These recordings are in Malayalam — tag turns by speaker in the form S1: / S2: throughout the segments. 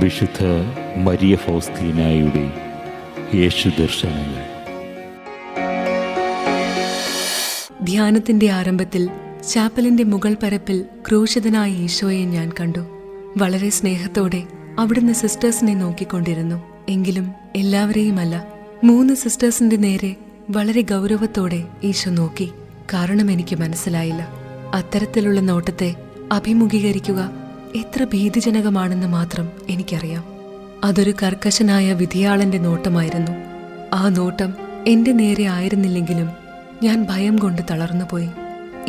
S1: വിശുദ്ധ മരിയ ഫൗസ്തീനായുടെ യേശുദർശനങ്ങൾ.
S2: ധ്യാനത്തിന്റെ ആരംഭത്തിൽ ചാപ്പലിന്റെ മുകൾ പരപ്പിൽ ക്രൂശിതനായ ഈശോയെ ഞാൻ കണ്ടു. വളരെ സ്നേഹത്തോടെ അവിടുന്ന് സിസ്റ്റേഴ്സിനെ നോക്കിക്കൊണ്ടിരുന്നു. എങ്കിലും എല്ലാവരെയുമല്ല, 3 സിസ്റ്റേഴ്സിന്റെ നേരെ വളരെ ഗൗരവത്തോടെ ഈശോ നോക്കി. കാരണം എനിക്ക് മനസ്സിലായില്ല. അത്തരത്തിലുള്ള നോട്ടത്തെ അഭിമുഖീകരിക്കുക എത്ര ഭീതിജനകമാണെന്ന് മാത്രം എനിക്കറിയാം. അതൊരു കർക്കശനായ വിധിയാളന്റെ നോട്ടമായിരുന്നു. ആ നോട്ടം എന്റെ നേരെ ആയിരുന്നില്ലെങ്കിലും ഞാൻ ഭയം കൊണ്ട് തളർന്നുപോയി.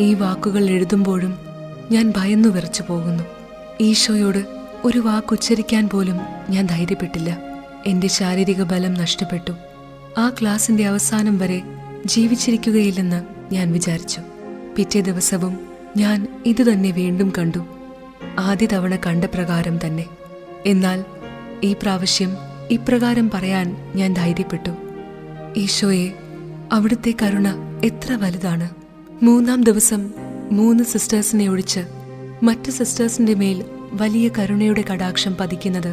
S2: ഈ വാക്കുകൾ എഴുതുമ്പോഴും ഞാൻ ഭയന്നു വിറച്ചു പോകുന്നു. ഈശോയോട് ഒരു വാക്കുച്ചരിക്കാൻ പോലും ഞാൻ ധൈര്യപ്പെട്ടില്ല. എന്റെ ശാരീരിക ബലം നഷ്ടപ്പെട്ടു. ആ ക്ലാസിന്റെ അവസാനം വരെ ജീവിച്ചിരിക്കുകയില്ലെന്ന് ഞാൻ വിചാരിച്ചു. പിറ്റേ ദിവസവും ഞാൻ ഇതുതന്നെ വീണ്ടും കണ്ടു. ആദ്യ തവണ കണ്ട പ്രകാരം തന്നെ. എന്നാൽ ഈ പ്രാവശ്യം ഇപ്രകാരം പറയാൻ ഞാൻ ധൈര്യപ്പെട്ടു: ഈശോയെ, അവിടുത്തെ കരുണ എത്ര വലുതാണ്. 3-ാം ദിവസം 3 സിസ്റ്റേഴ്സിനെ ഒഴിച്ച് മറ്റ് സിസ്റ്റേഴ്സിന്റെ മേൽ വലിയ കരുണയുടെ കടാക്ഷം പതിക്കുന്നത്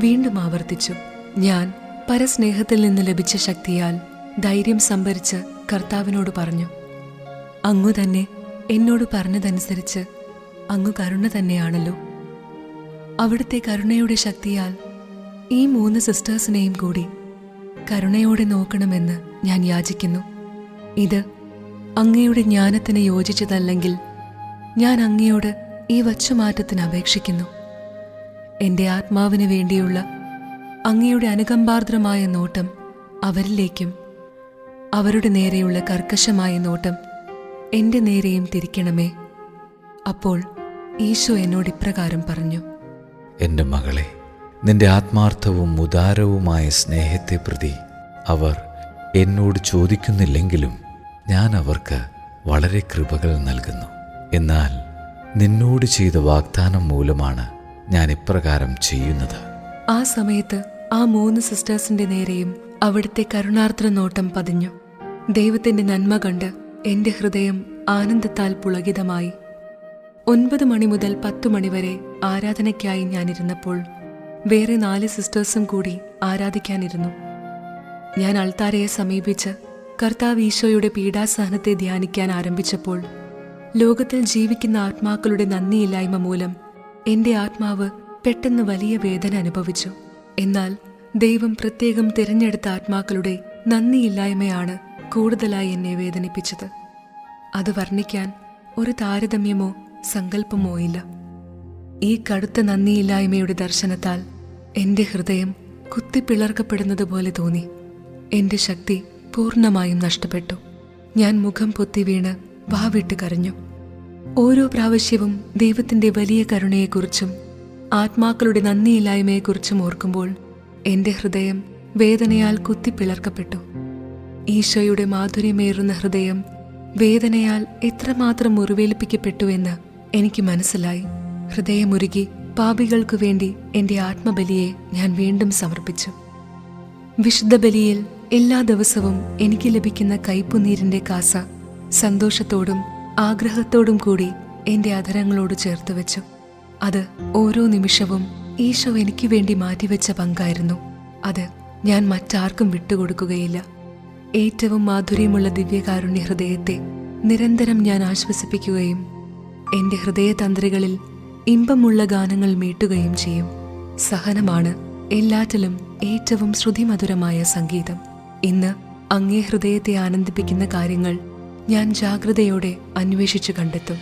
S2: വീണ്ടും ആവർത്തിച്ചു. ഞാൻ പരസ്നേഹത്തിൽ നിന്ന് ലഭിച്ച ശക്തിയാൽ ധൈര്യം സംഭരിച്ച് കർത്താവിനോട് പറഞ്ഞു: അങ്ങു തന്നെ എന്നോട് പറഞ്ഞതനുസരിച്ച് അങ്ങ് കരുണ തന്നെയാണല്ലോ. അവിടുത്തെ കരുണയുടെ ശക്തിയാൽ ഈ 3 സിസ്റ്റേഴ്സിനെയും കൂടി കരുണയോടെ നോക്കണമെന്ന് ഞാൻ യാചിക്കുന്നു. ഇത് അങ്ങയുടെ ജ്ഞാനത്തിന് യോജിച്ചതല്ലെങ്കിൽ ഞാൻ അങ്ങയോട് ഈ വച്ചുമാറ്റത്തിന് അപേക്ഷിക്കുന്നു. എൻ്റെ ആത്മാവിന് വേണ്ടിയുള്ള അങ്ങയുടെ അനുകമ്പാർദ്രമായ നോട്ടം അവരിലേക്കും അവരുടെ നേരെയുള്ള കർക്കശമായ നോട്ടം എൻ്റെ നേരെയും തിരിക്കണമേ. അപ്പോൾ ഈശോ എന്നോട് ഇപ്രകാരം പറഞ്ഞു:
S3: എൻ്റെ മകളെ, നിന്റെ ആത്മാർത്ഥവും ഉദാരവുമായ സ്നേഹത്തെ പ്രതി അവർ എന്നോട് ചോദിക്കുന്നില്ലെങ്കിലും ഞാൻ അവർക്ക് വളരെ കൃപകൾ നൽകുന്നു. എന്നാൽ നിന്നോട് ചെയ്ത വാഗ്ദാനം മൂലമാണ് ഞാൻ ഇപ്രകാരം ചെയ്യുന്നത്.
S2: ആ സമയത്ത് ആ 3 സിസ്റ്റേഴ്സിന്റെ നേരെയും അവിടുത്തെ കരുണാർദ്ര നോട്ടം പതിഞ്ഞു. ദൈവത്തിന്റെ നന്മ കണ്ട് എന്റെ ഹൃദയം ആനന്ദത്താൽ പുളകിതമായി. 9 മണി മുതൽ 10 മണി വരെ ആരാധനയ്ക്കായി ഞാനിരുന്നപ്പോൾ വേറെ 4 സിസ്റ്റേഴ്സും കൂടി ആരാധിക്കാനിരുന്നു. ഞാൻ അൾത്താരയെ സമീപിച്ച് കർത്താവ് ഈശോയുടെ പീഡാസഹനത്തെ ധ്യാനിക്കാൻ ആരംഭിച്ചപ്പോൾ ലോകത്തിൽ ജീവിക്കുന്ന ആത്മാക്കളുടെ നന്ദിയില്ലായ്മ മൂലം എന്റെ ആത്മാവ് പെട്ടെന്ന് വലിയ വേദന അനുഭവിച്ചു. എന്നാൽ ദൈവം പ്രത്യേകം തിരഞ്ഞെടുത്ത ആത്മാക്കളുടെ നന്ദിയില്ലായ്മയാണ് കൂടുതലായി എന്നെ വേദനിപ്പിച്ചത്. അത് വർണ്ണിക്കാൻ ഒരു താരതമ്യമോ സങ്കല്പമോ ഇല്ല. ഈ കടുത്ത നന്ദിയില്ലായ്മയുടെ ദർശനത്താൽ എന്റെ ഹൃദയം കുത്തിപ്പിളർക്കപ്പെടുന്നത് പോലെ തോന്നി. എന്റെ ശക്തി പൂർണ്ണമായും നഷ്ടപ്പെട്ടു. ഞാൻ മുഖം പൊത്തി വീണ് വാവിട്ട് കരഞ്ഞു. ഓരോ പ്രാവശ്യവും ദൈവത്തിന്റെ വലിയ കരുണയെക്കുറിച്ചും ആത്മാക്കളുടെ നന്ദിയില്ലായ്മയെക്കുറിച്ചും ഓർക്കുമ്പോൾ എന്റെ ഹൃദയം വേദനയാൽ കുത്തിപ്പിളർക്കപ്പെട്ടു. ഈശോയുടെ മാധുര്യമേറുന്ന ഹൃദയം വേദനയാൽ എത്രമാത്രം മുറിവേൽപ്പിക്കപ്പെട്ടുവെന്ന് എനിക്ക് മനസ്സിലായി. ഹൃദയമുരുകി പാപികൾക്കു വേണ്ടി എന്റെ ആത്മബലിയെ ഞാൻ വീണ്ടും സമർപ്പിച്ചു. വിശുദ്ധ ബലിയിൽ എല്ലാ ദിവസവും എനിക്ക് ലഭിക്കുന്ന കയ്പുനീരിന്റെ കാസ സന്തോഷത്തോടും ആഗ്രഹത്തോടും കൂടി എന്റെ അധരങ്ങളോട് ചേർത്ത് വെച്ചു. അത് ഓരോ നിമിഷവും ഈശോ എനിക്ക് വേണ്ടി മാറ്റിവെച്ച പങ്കായിരുന്നു. അത് ഞാൻ മറ്റാർക്കും വിട്ടുകൊടുക്കുകയില്ല. ഏറ്റവും മാധുര്യമുള്ള ദിവ്യകാരുണ്യ ഹൃദയത്തെ നിരന്തരം ഞാൻ ആശ്വസിപ്പിക്കുകയും എന്റെ ഹൃദയതന്ത്രികളിൽ ഇമ്പമുള്ള ഗാനങ്ങൾ മീട്ടുകയും ചെയ്യും. സഹനമാണ് എല്ലാറ്റിലും ഏറ്റവും ശ്രുതിമധുരമായ സംഗീതം. ഇന്ന് അങ്ങേ ഹൃദയത്തെ ആനന്ദിപ്പിക്കുന്ന കാര്യങ്ങൾ ഞാൻ ജാഗ്രതയോടെ അന്വേഷിച്ചു കണ്ടെത്തും.